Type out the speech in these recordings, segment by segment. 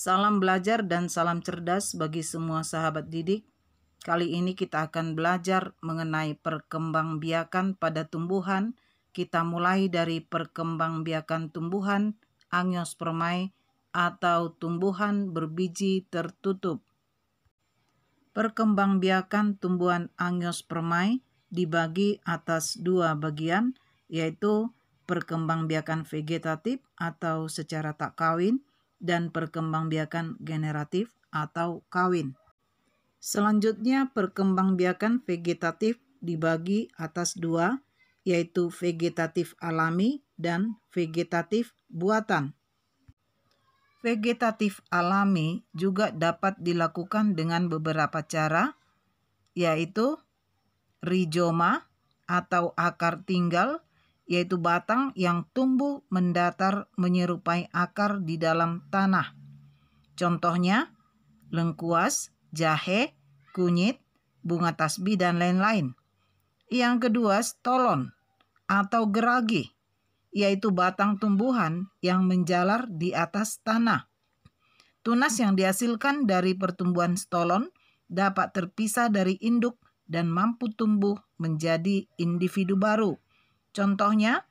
Salam belajar dan salam cerdas bagi semua sahabat didik. Kali ini kita akan belajar mengenai perkembangbiakan pada tumbuhan. Kita mulai dari perkembangbiakan tumbuhan angiospermae atau tumbuhan berbiji tertutup. Perkembangbiakan tumbuhan angiospermae dibagi atas dua bagian, yaitu perkembangbiakan vegetatif atau secara tak kawin dan perkembangbiakan generatif atau kawin. Selanjutnya, perkembangbiakan vegetatif dibagi atas dua, yaitu vegetatif alami dan vegetatif buatan. Vegetatif alami juga dapat dilakukan dengan beberapa cara, yaitu rizoma atau akar tinggal, yaitu batang yang tumbuh mendatar menyerupai akar di dalam tanah. Contohnya, lengkuas, jahe, kunyit, bunga tasbih, dan lain-lain. Yang kedua, stolon atau geragi, yaitu batang tumbuhan yang menjalar di atas tanah. Tunas yang dihasilkan dari pertumbuhan stolon dapat terpisah dari induk dan mampu tumbuh menjadi individu baru. Contohnya,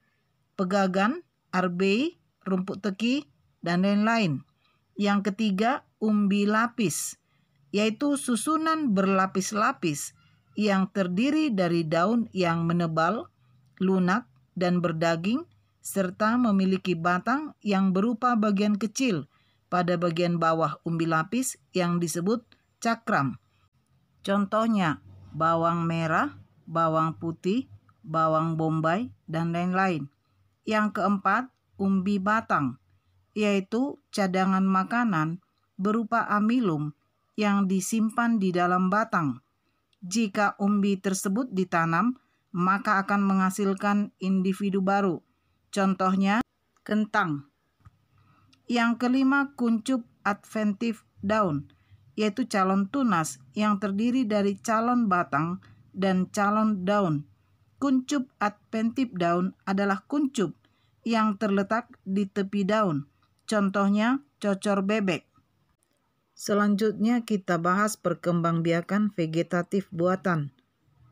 pegagan, arbei, rumput teki, dan lain-lain. Yang ketiga, umbi lapis, yaitu susunan berlapis-lapis yang terdiri dari daun yang menebal, lunak, dan berdaging, serta memiliki batang yang berupa bagian kecil pada bagian bawah umbi lapis yang disebut cakram. Contohnya, bawang merah, bawang putih, bawang bombay, dan lain-lain. Yang keempat, umbi batang, yaitu cadangan makanan berupa amilum yang disimpan di dalam batang. Jika umbi tersebut ditanam, maka akan menghasilkan individu baru. Contohnya, kentang. Yang kelima, kuncup adventif daun, yaitu calon tunas yang terdiri dari calon batang dan calon daun. Kuncup adventif daun adalah kuncup yang terletak di tepi daun. Contohnya, cocor bebek. Selanjutnya kita bahas perkembangbiakan vegetatif buatan,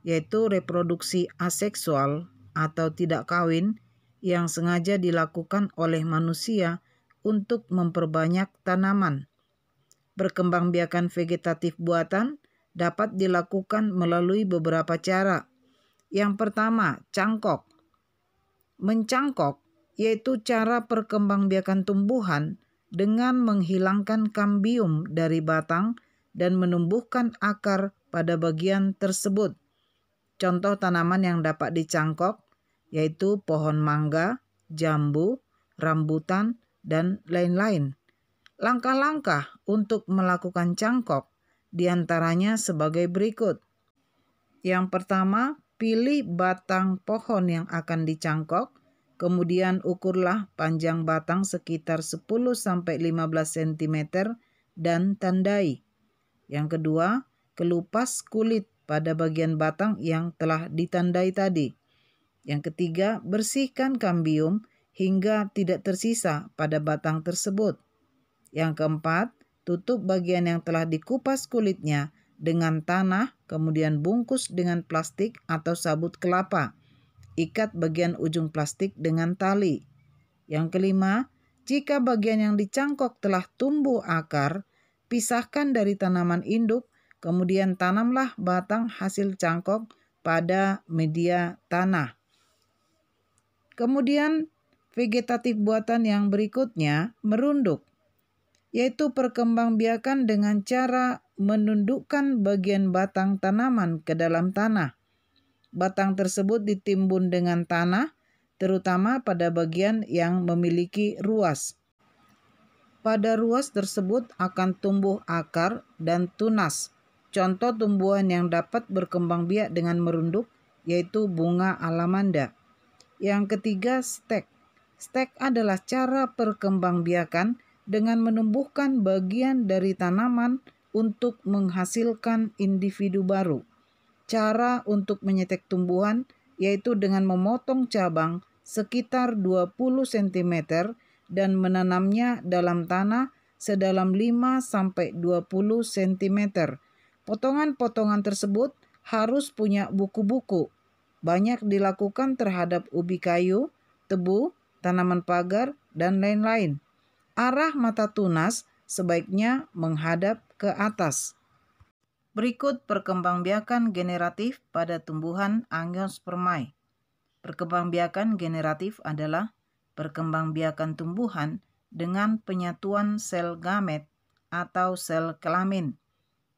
yaitu reproduksi aseksual atau tidak kawin yang sengaja dilakukan oleh manusia untuk memperbanyak tanaman. Perkembangbiakan vegetatif buatan dapat dilakukan melalui beberapa cara. Yang pertama, cangkok. Mencangkok yaitu cara perkembangbiakan tumbuhan dengan menghilangkan kambium dari batang dan menumbuhkan akar pada bagian tersebut. Contoh tanaman yang dapat dicangkok yaitu pohon mangga, jambu, rambutan, dan lain-lain. Langkah-langkah untuk melakukan cangkok diantaranya sebagai berikut. Yang pertama, pilih batang pohon yang akan dicangkok, kemudian ukurlah panjang batang sekitar 10-15 cm dan tandai. Yang kedua, kelupas kulit pada bagian batang yang telah ditandai tadi. Yang ketiga, bersihkan kambium hingga tidak tersisa pada batang tersebut. Yang keempat, tutup bagian yang telah dikupas kulitnya dengan tanah, kemudian bungkus dengan plastik atau sabut kelapa. Ikat bagian ujung plastik dengan tali. Yang kelima, jika bagian yang dicangkok telah tumbuh akar, pisahkan dari tanaman induk, kemudian tanamlah batang hasil cangkok pada media tanah. Kemudian vegetatif buatan yang berikutnya, merunduk, yaitu perkembangbiakan dengan cara menundukkan bagian batang tanaman ke dalam tanah. Batang tersebut ditimbun dengan tanah, terutama pada bagian yang memiliki ruas. Pada ruas tersebut akan tumbuh akar dan tunas. Contoh tumbuhan yang dapat berkembangbiak dengan merunduk yaitu bunga alamanda. Yang ketiga, stek. Stek adalah cara perkembangbiakan dengan menumbuhkan bagian dari tanaman untuk menghasilkan individu baru. Cara untuk menyetek tumbuhan yaitu dengan memotong cabang sekitar 20 cm dan menanamnya dalam tanah sedalam 5-20 cm. Potongan-potongan tersebut harus punya buku-buku. Banyak dilakukan terhadap ubi kayu, tebu, tanaman pagar, dan lain-lain. Arah mata tunas sebaiknya menghadap ke atas. Berikut perkembangbiakan generatif pada tumbuhan Angiospermae. Perkembangbiakan generatif adalah perkembangbiakan tumbuhan dengan penyatuan sel gamet atau sel kelamin.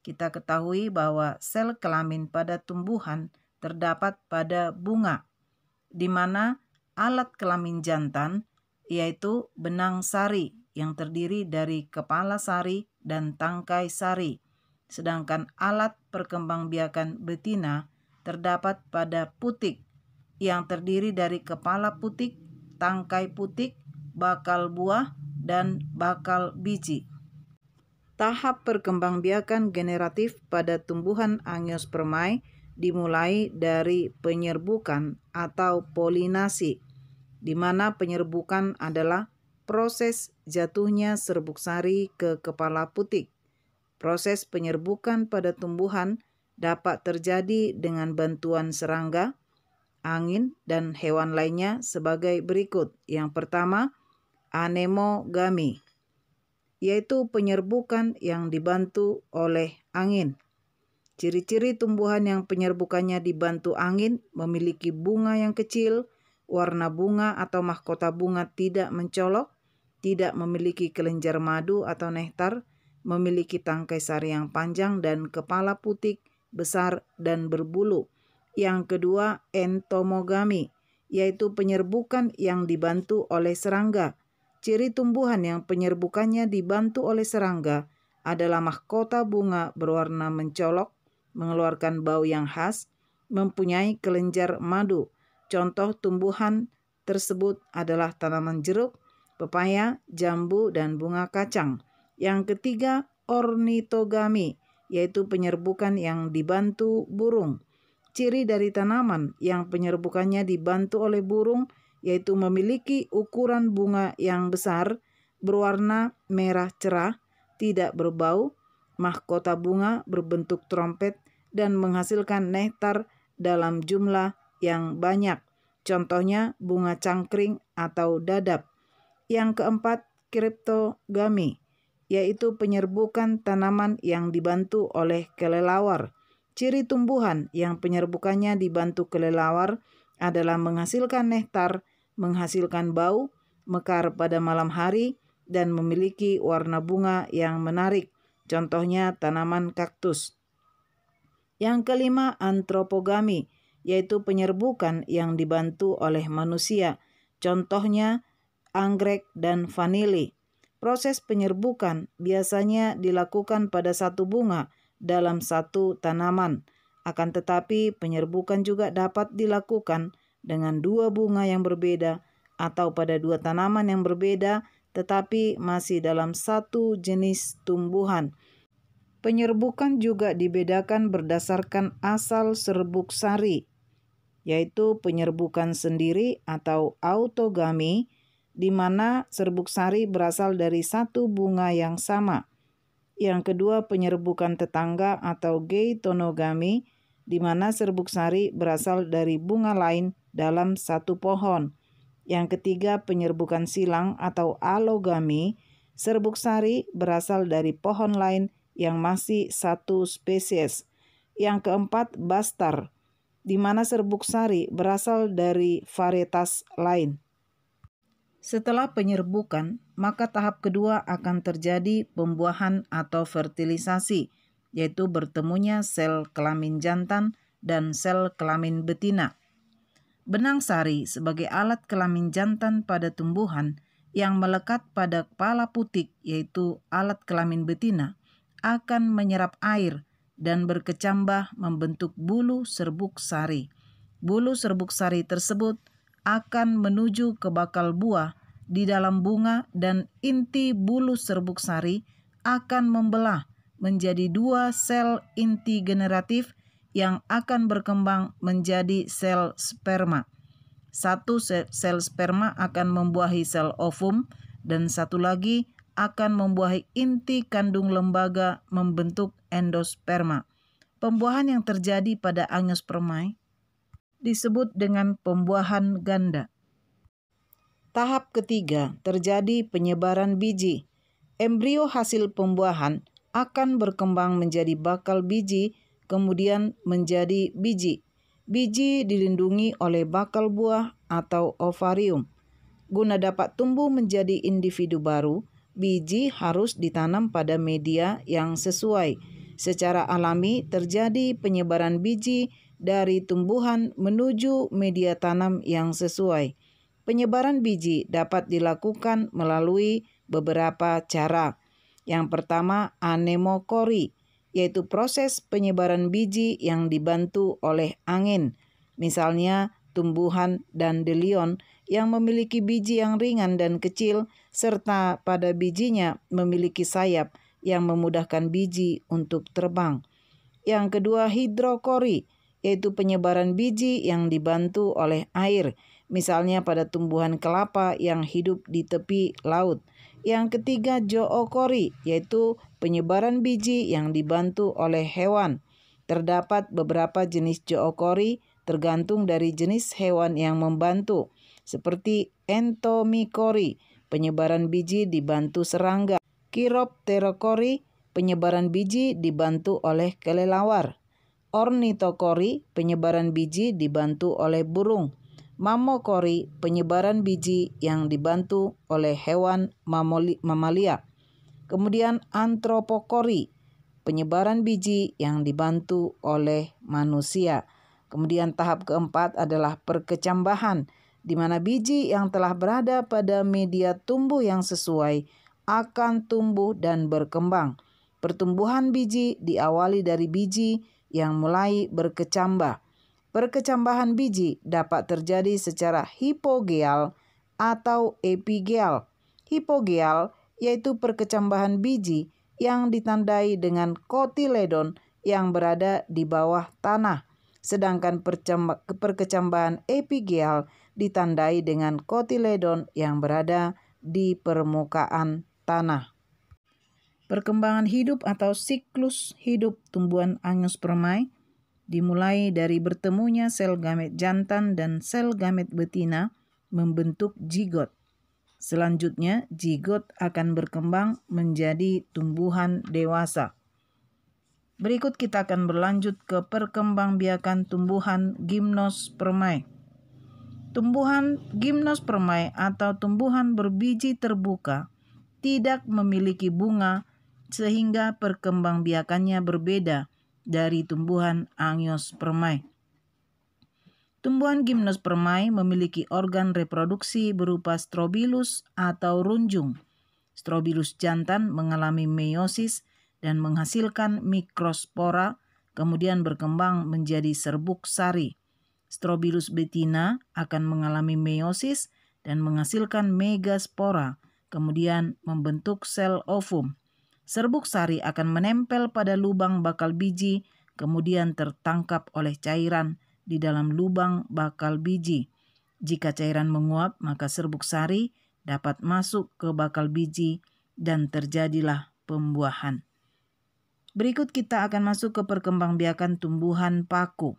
Kita ketahui bahwa sel kelamin pada tumbuhan terdapat pada bunga, di mana alat kelamin jantan yaitu benang sari yang terdiri dari kepala sari dan tangkai sari. Sedangkan alat perkembangbiakan betina terdapat pada putik yang terdiri dari kepala putik, tangkai putik, bakal buah, dan bakal biji. Tahap perkembangbiakan generatif pada tumbuhan Angiospermae dimulai dari penyerbukan atau polinasi, di mana penyerbukan adalah proses jatuhnya serbuk sari ke kepala putik. Proses penyerbukan pada tumbuhan dapat terjadi dengan bantuan serangga, angin, dan hewan lainnya sebagai berikut. Yang pertama, anemogami, yaitu penyerbukan yang dibantu oleh angin. Ciri-ciri tumbuhan yang penyerbukannya dibantu angin memiliki bunga yang kecil, warna bunga atau mahkota bunga tidak mencolok, tidak memiliki kelenjar madu atau nektar, memiliki tangkai sari yang panjang dan kepala putik besar dan berbulu. Yang kedua, entomogami, yaitu penyerbukan yang dibantu oleh serangga. Ciri tumbuhan yang penyerbukannya dibantu oleh serangga adalah mahkota bunga berwarna mencolok, mengeluarkan bau yang khas, mempunyai kelenjar madu. Contoh tumbuhan tersebut adalah tanaman jeruk, pepaya, jambu, dan bunga kacang. Yang ketiga, ornitogami, yaitu penyerbukan yang dibantu burung. Ciri dari tanaman yang penyerbukannya dibantu oleh burung yaitu memiliki ukuran bunga yang besar, berwarna merah cerah, tidak berbau, mahkota bunga berbentuk trompet, dan menghasilkan nektar dalam jumlah yang banyak. Contohnya bunga cangkring atau dadap. Yang keempat, kriptogami, yaitu penyerbukan tanaman yang dibantu oleh kelelawar. Ciri tumbuhan yang penyerbukannya dibantu kelelawar adalah menghasilkan nektar, menghasilkan bau, mekar pada malam hari, dan memiliki warna bunga yang menarik. Contohnya tanaman kaktus. Yang kelima, antropogami, yaitu penyerbukan yang dibantu oleh manusia. Contohnya anggrek dan vanili. Proses penyerbukan biasanya dilakukan pada satu bunga dalam satu tanaman. Akan tetapi penyerbukan juga dapat dilakukan dengan dua bunga yang berbeda atau pada dua tanaman yang berbeda tetapi masih dalam satu jenis tumbuhan. Penyerbukan juga dibedakan berdasarkan asal serbuk sari, yaitu penyerbukan sendiri atau autogami, di mana serbuk sari berasal dari satu bunga yang sama. Yang kedua, penyerbukan tetangga atau geitonogami, di mana serbuk sari berasal dari bunga lain dalam satu pohon. Yang ketiga, penyerbukan silang atau alogami, serbuk sari berasal dari pohon lain yang masih satu spesies. Yang keempat, bastar, di mana serbuk sari berasal dari varietas lain. Setelah penyerbukan, maka tahap kedua akan terjadi pembuahan atau fertilisasi, yaitu bertemunya sel kelamin jantan dan sel kelamin betina. Benang sari sebagai alat kelamin jantan pada tumbuhan yang melekat pada kepala putik, yaitu alat kelamin betina, akan menyerap air dan berkecambah membentuk bulu serbuk sari. Bulu serbuk sari tersebut akan menuju ke bakal buah di dalam bunga dan inti bulu serbuk sari akan membelah menjadi dua sel inti generatif yang akan berkembang menjadi sel sperma. Satu sel sperma akan membuahi sel ovum dan satu lagi akan membuahi inti kandung lembaga membentuk endosperma. Pembuahan yang terjadi pada angiospermae disebut dengan pembuahan ganda. Tahap ketiga, terjadi penyebaran biji. Embrio hasil pembuahan akan berkembang menjadi bakal biji, kemudian menjadi biji. Biji dilindungi oleh bakal buah atau ovarium. Guna dapat tumbuh menjadi individu baru, biji harus ditanam pada media yang sesuai. Secara alami terjadi penyebaran biji dari tumbuhan menuju media tanam yang sesuai. Penyebaran biji dapat dilakukan melalui beberapa cara. Yang pertama, anemokori, yaitu proses penyebaran biji yang dibantu oleh angin. Misalnya, tumbuhan dandelion yang memiliki biji yang ringan dan kecil, serta pada bijinya memiliki sayap yang memudahkan biji untuk terbang. Yang kedua, hidrokori, yaitu penyebaran biji yang dibantu oleh air, misalnya pada tumbuhan kelapa yang hidup di tepi laut. Yang ketiga, zookori, yaitu penyebaran biji yang dibantu oleh hewan. Terdapat beberapa jenis zookori tergantung dari jenis hewan yang membantu, seperti entomikori, penyebaran biji dibantu serangga. Chiropterokori, penyebaran biji dibantu oleh kelelawar. Ornitokori, penyebaran biji dibantu oleh burung. Mammokori, penyebaran biji yang dibantu oleh hewan mamalia. Kemudian antropokori, penyebaran biji yang dibantu oleh manusia. Kemudian tahap keempat adalah perkecambahan, di mana biji yang telah berada pada media tumbuh yang sesuai akan tumbuh dan berkembang. Pertumbuhan biji diawali dari biji yang mulai berkecambah. Perkecambahan biji dapat terjadi secara hipogeal atau epigeal. Hipogeal yaitu perkecambahan biji yang ditandai dengan kotiledon yang berada di bawah tanah. Sedangkan perkecambahan epigeal ditandai dengan kotiledon yang berada di permukaan tanah. Perkembangan hidup atau siklus hidup tumbuhan angiospermae dimulai dari bertemunya sel gamet jantan dan sel gamet betina membentuk zigot. Selanjutnya, zigot akan berkembang menjadi tumbuhan dewasa. Berikut kita akan berlanjut ke perkembangbiakan tumbuhan gimnospermae. Tumbuhan gimnospermae atau tumbuhan berbiji terbuka tidak memiliki bunga sehingga perkembangbiakannya berbeda dari tumbuhan angiospermae. Tumbuhan gimnospermae memiliki organ reproduksi berupa strobilus atau runjung. Strobilus jantan mengalami meiosis dan menghasilkan mikrospora, kemudian berkembang menjadi serbuk sari. Strobilus betina akan mengalami meiosis dan menghasilkan megaspora, kemudian membentuk sel ovum. Serbuk sari akan menempel pada lubang bakal biji, kemudian tertangkap oleh cairan di dalam lubang bakal biji. Jika cairan menguap, maka serbuk sari dapat masuk ke bakal biji dan terjadilah pembuahan. Berikut kita akan masuk ke perkembangbiakan tumbuhan paku.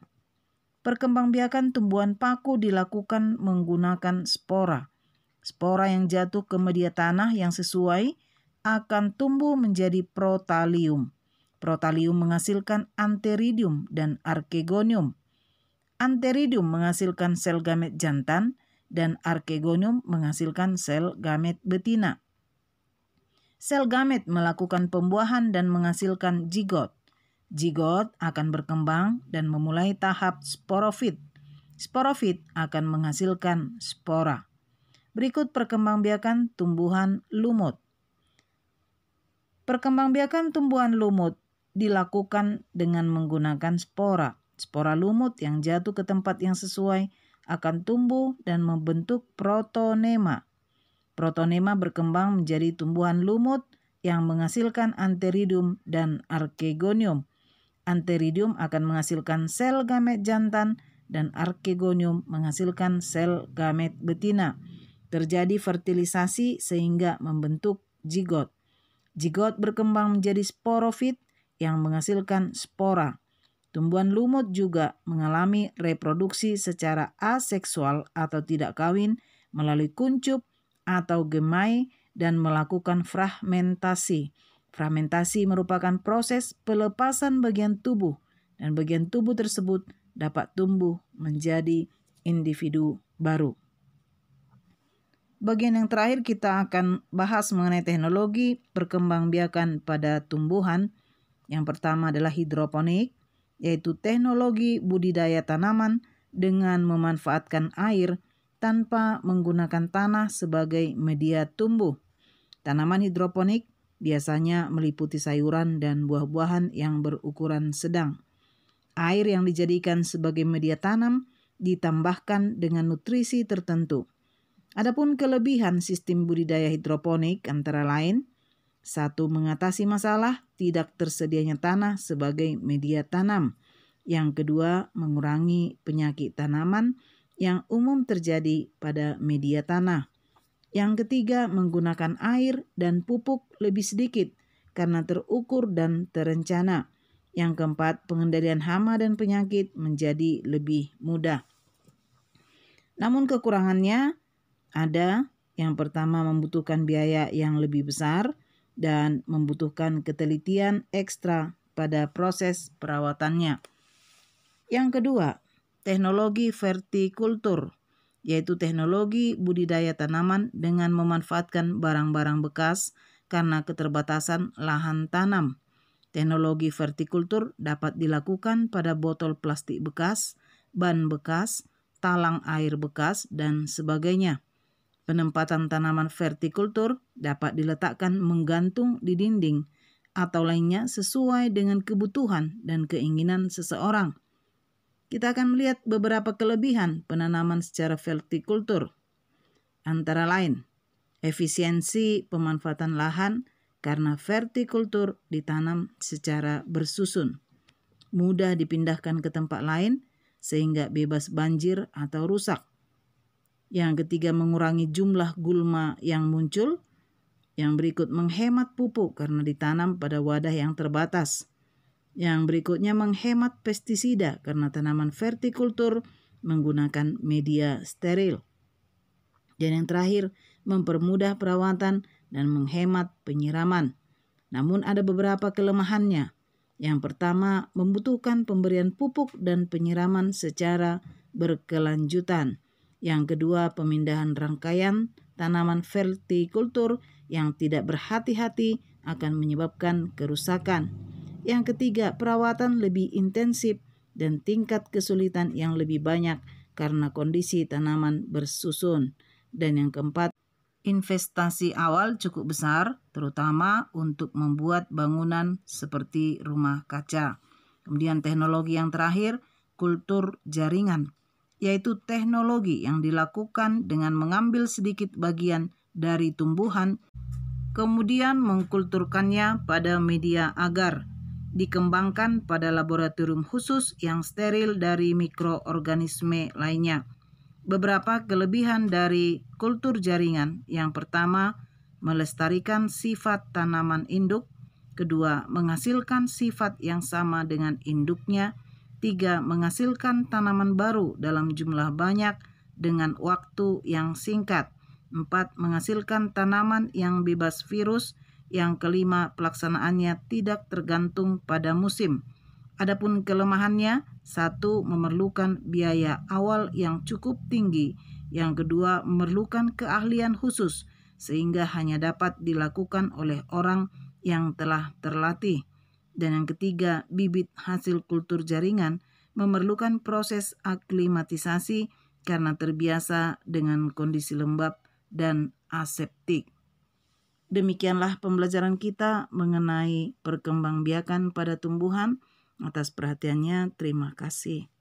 Perkembangbiakan tumbuhan paku dilakukan menggunakan spora. Spora yang jatuh ke media tanah yang sesuai akan tumbuh menjadi protalium. Protalium menghasilkan antheridium dan archegonium. Antheridium menghasilkan sel gamet jantan dan archegonium menghasilkan sel gamet betina. Sel gamet melakukan pembuahan dan menghasilkan zigot. Zigot akan berkembang dan memulai tahap sporofit. Sporofit akan menghasilkan spora. Berikut perkembangbiakan tumbuhan lumut. Perkembangbiakan tumbuhan lumut dilakukan dengan menggunakan spora. Spora lumut yang jatuh ke tempat yang sesuai akan tumbuh dan membentuk protonema. Protonema berkembang menjadi tumbuhan lumut yang menghasilkan antheridium dan archegonium. Antheridium akan menghasilkan sel gamet jantan dan archegonium menghasilkan sel gamet betina. Terjadi fertilisasi sehingga membentuk zigot. Zigot berkembang menjadi sporofit yang menghasilkan spora. Tumbuhan lumut juga mengalami reproduksi secara aseksual atau tidak kawin melalui kuncup atau gemai dan melakukan fragmentasi. Fragmentasi merupakan proses pelepasan bagian tubuh dan bagian tubuh tersebut dapat tumbuh menjadi individu baru. Bagian yang terakhir kita akan bahas mengenai teknologi perkembangbiakan pada tumbuhan. Yang pertama adalah hidroponik, yaitu teknologi budidaya tanaman dengan memanfaatkan air tanpa menggunakan tanah sebagai media tumbuh. Tanaman hidroponik biasanya meliputi sayuran dan buah-buahan yang berukuran sedang. Air yang dijadikan sebagai media tanam ditambahkan dengan nutrisi tertentu. Adapun kelebihan sistem budidaya hidroponik antara lain, 1. Mengatasi masalah tidak tersedianya tanah sebagai media tanam. Yang kedua, mengurangi penyakit tanaman yang umum terjadi pada media tanah. Yang ketiga, menggunakan air dan pupuk lebih sedikit karena terukur dan terencana. Yang keempat, pengendalian hama dan penyakit menjadi lebih mudah. Namun kekurangannya ada. Yang pertama, membutuhkan biaya yang lebih besar dan membutuhkan ketelitian ekstra pada proses perawatannya. Yang kedua, teknologi vertikultur, yaitu teknologi budidaya tanaman dengan memanfaatkan barang-barang bekas karena keterbatasan lahan tanam. Teknologi vertikultur dapat dilakukan pada botol plastik bekas, ban bekas, talang air bekas, dan sebagainya. Penempatan tanaman vertikultur dapat diletakkan menggantung di dinding atau lainnya sesuai dengan kebutuhan dan keinginan seseorang. Kita akan melihat beberapa kelebihan penanaman secara vertikultur. Antara lain, efisiensi pemanfaatan lahan karena vertikultur ditanam secara bersusun. Mudah dipindahkan ke tempat lain sehingga bebas banjir atau rusak. Yang ketiga, mengurangi jumlah gulma yang muncul. Yang berikut, menghemat pupuk karena ditanam pada wadah yang terbatas. Yang berikutnya, menghemat pestisida karena tanaman vertikultur menggunakan media steril. Dan yang terakhir, mempermudah perawatan dan menghemat penyiraman. Namun ada beberapa kelemahannya. Yang pertama, membutuhkan pemberian pupuk dan penyiraman secara berkelanjutan. Yang kedua, pemindahan rangkaian tanaman vertikultur yang tidak berhati-hati akan menyebabkan kerusakan. Yang ketiga, perawatan lebih intensif dan tingkat kesulitan yang lebih banyak karena kondisi tanaman bersusun. Dan yang keempat, investasi awal cukup besar, terutama untuk membuat bangunan seperti rumah kaca. Kemudian teknologi yang terakhir, kultur jaringan, yaitu teknologi yang dilakukan dengan mengambil sedikit bagian dari tumbuhan, kemudian mengkulturkannya pada media agar dikembangkan pada laboratorium khusus yang steril dari mikroorganisme lainnya. Beberapa kelebihan dari kultur jaringan. Yang pertama, melestarikan sifat tanaman induk. Kedua, menghasilkan sifat yang sama dengan induknya. 3. Menghasilkan tanaman baru dalam jumlah banyak dengan waktu yang singkat. 4. Menghasilkan tanaman yang bebas virus. Yang kelima, pelaksanaannya tidak tergantung pada musim. Adapun kelemahannya, 1. Memerlukan biaya awal yang cukup tinggi. Yang kedua, memerlukan keahlian khusus sehingga hanya dapat dilakukan oleh orang yang telah terlatih. Dan yang ketiga, bibit hasil kultur jaringan memerlukan proses aklimatisasi karena terbiasa dengan kondisi lembab dan aseptik. Demikianlah pembelajaran kita mengenai perkembangbiakan pada tumbuhan. Atas perhatiannya, terima kasih.